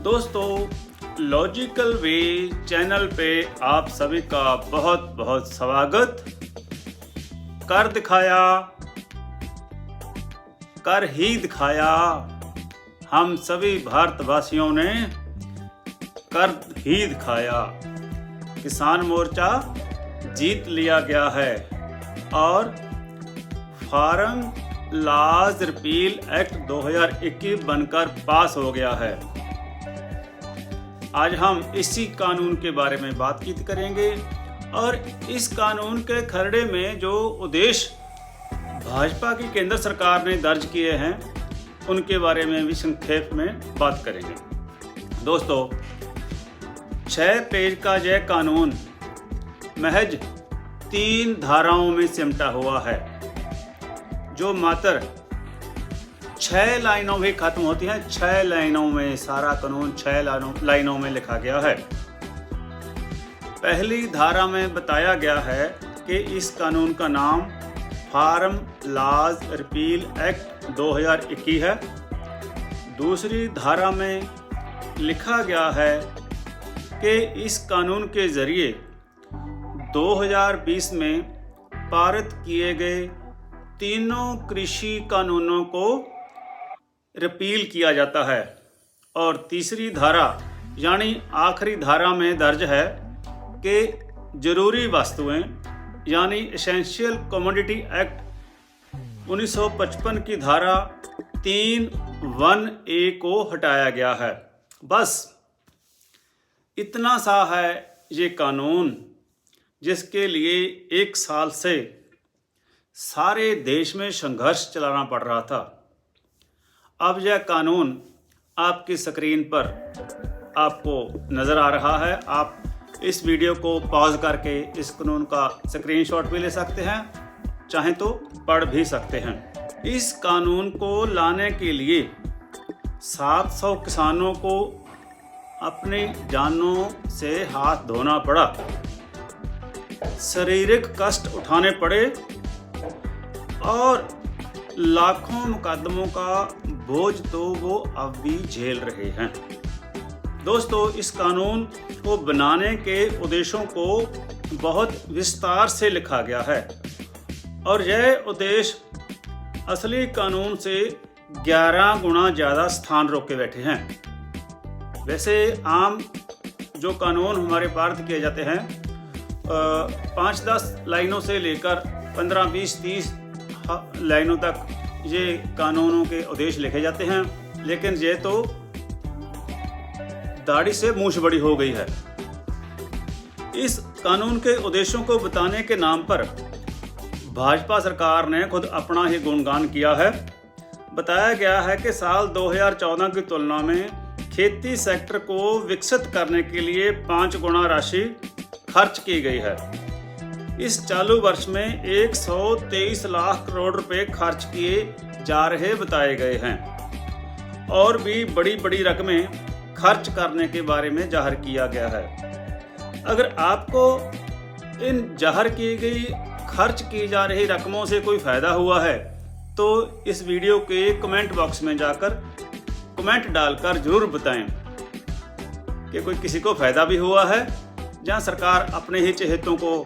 दोस्तों, लॉजिकल वे चैनल पे आप सभी का बहुत बहुत स्वागत। कर दिखाया, कर ही दिखाया, हम सभी भारतवासियों ने कर ही दिखाया। किसान मोर्चा जीत लिया गया है और फार्म लॉज रिपील एक्ट 2021 बनकर पास हो गया है। आज हम इसी कानून के बारे में बातचीत करेंगे और इस कानून के खरड़े में जो उद्देश्य भाजपा की केंद्र सरकार ने दर्ज किए हैं उनके बारे में भी संक्षेप में बात करेंगे। दोस्तों, 6 पेज का यह कानून महज 3 धाराओं में सिमटा हुआ है, जो मात्र 6 लाइनों में खत्म होती हैं। 6 लाइनों में सारा कानून 6 लाइनों में लिखा गया है। पहली धारा में बताया गया है कि इस कानून का नाम फार्म लॉज रिपील एक्ट 2021 है। दूसरी धारा में लिखा गया है कि इस कानून के जरिए 2020 में पारित किए गए तीनों कृषि कानूनों को रिपील किया जाता है। और तीसरी धारा यानी आखिरी धारा में दर्ज है कि जरूरी वस्तुएं यानी एसेंशियल कमोडिटी एक्ट 1955 की धारा 3(1)(a) को हटाया गया है। बस इतना सा है ये कानून, जिसके लिए 1 साल से सारे देश में संघर्ष चलाना पड़ रहा था। अब यह कानून आपकी स्क्रीन पर आपको नज़र आ रहा है। आप इस वीडियो को पॉज करके इस कानून का स्क्रीनशॉट भी ले सकते हैं, चाहें तो पढ़ भी सकते हैं। इस कानून को लाने के लिए 700 किसानों को अपनी जानों से हाथ धोना पड़ा, शारीरिक कष्ट उठाने पड़े और लाखों मुकदमों का बोझ तो वो अब भी झेल रहे हैं। दोस्तों, इस कानून को बनाने के उद्देश्यों को बहुत विस्तार से लिखा गया है और यह उद्देश्य असली कानून से 11 गुना ज़्यादा स्थान रोक के बैठे हैं। वैसे आम जो कानून हमारे भारत किए जाते हैं 5-10 लाइनों से लेकर 15, 20, 30 लाइनों तक ये कानूनों के उद्देश्य लिखे जाते हैं, लेकिन ये तो दाढ़ी से मूंछ बड़ी हो गई है। इस कानून के उद्देश्यों को बताने के नाम पर भाजपा सरकार ने खुद अपना ही गुणगान किया है। बताया गया है कि साल 2014 की तुलना में खेती सेक्टर को विकसित करने के लिए 5 गुना राशि खर्च की गई है। इस चालू वर्ष में 123 लाख करोड़ रुपए खर्च किए जा रहे बताए गए हैं और भी बड़ी बड़ी रकमें खर्च करने के बारे में जाहिर किया गया है। अगर आपको इन जाहिर की गई खर्च की जा रही रकमों से कोई फ़ायदा हुआ है तो इस वीडियो के कमेंट बॉक्स में जाकर कमेंट डालकर ज़रूर बताएं कि कोई किसी को फ़ायदा भी हुआ है, जहां सरकार अपने ही चहेतों को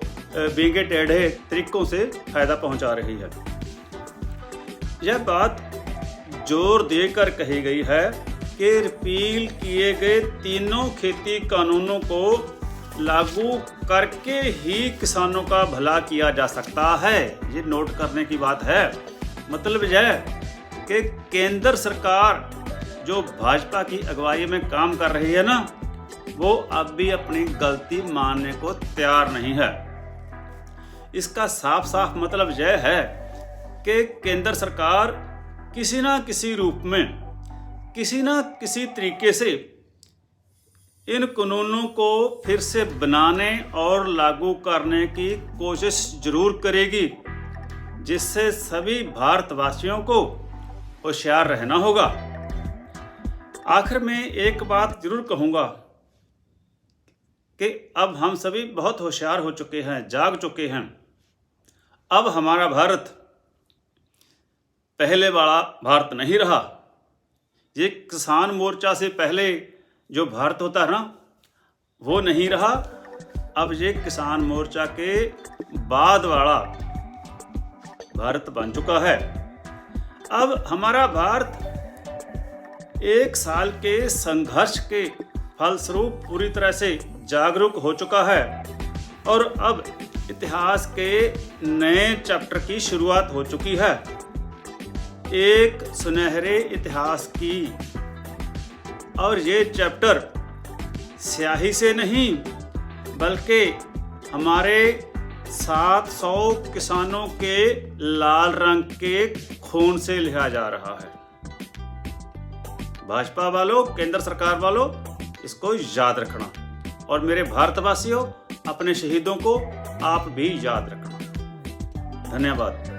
बेंगे टेढ़े तरीकों से फ़ायदा पहुंचा रही है। यह बात जोर देकर कही गई है कि रिपील किए गए तीनों खेती कानूनों को लागू करके ही किसानों का भला किया जा सकता है। ये नोट करने की बात है। मतलब यह कि केंद्र सरकार जो भाजपा की अगुवाई में काम कर रही है ना, वो अब भी अपनी गलती मानने को तैयार नहीं है। इसका साफ साफ मतलब यह है कि केंद्र सरकार किसी ना किसी रूप में, किसी ना किसी तरीके से इन कानूनों को फिर से बनाने और लागू करने की कोशिश जरूर करेगी, जिससे सभी भारतवासियों को होशियार रहना होगा। आखिर में एक बात जरूर कहूँगा कि अब हम सभी बहुत होशियार हो चुके हैं, जाग चुके हैं। अब हमारा भारत पहले वाला भारत नहीं रहा। ये किसान मोर्चा से पहले जो भारत होता है ना, वो नहीं रहा। अब ये किसान मोर्चा के बाद वाला भारत बन चुका है। अब हमारा भारत 1 साल के संघर्ष के फलस्वरूप पूरी तरह से जागरूक हो चुका है और अब इतिहास के नए चैप्टर की शुरुआत हो चुकी है, एक सुनहरे इतिहास की। और ये चैप्टर स्याही से नहीं बल्कि हमारे 700 किसानों के लाल रंग के खून से लिखा जा रहा है। भाजपा वालों, केंद्र सरकार वालों, इसको याद रखना। और मेरे भारतवासियों, अपने शहीदों को आप भी याद रखना। धन्यवाद।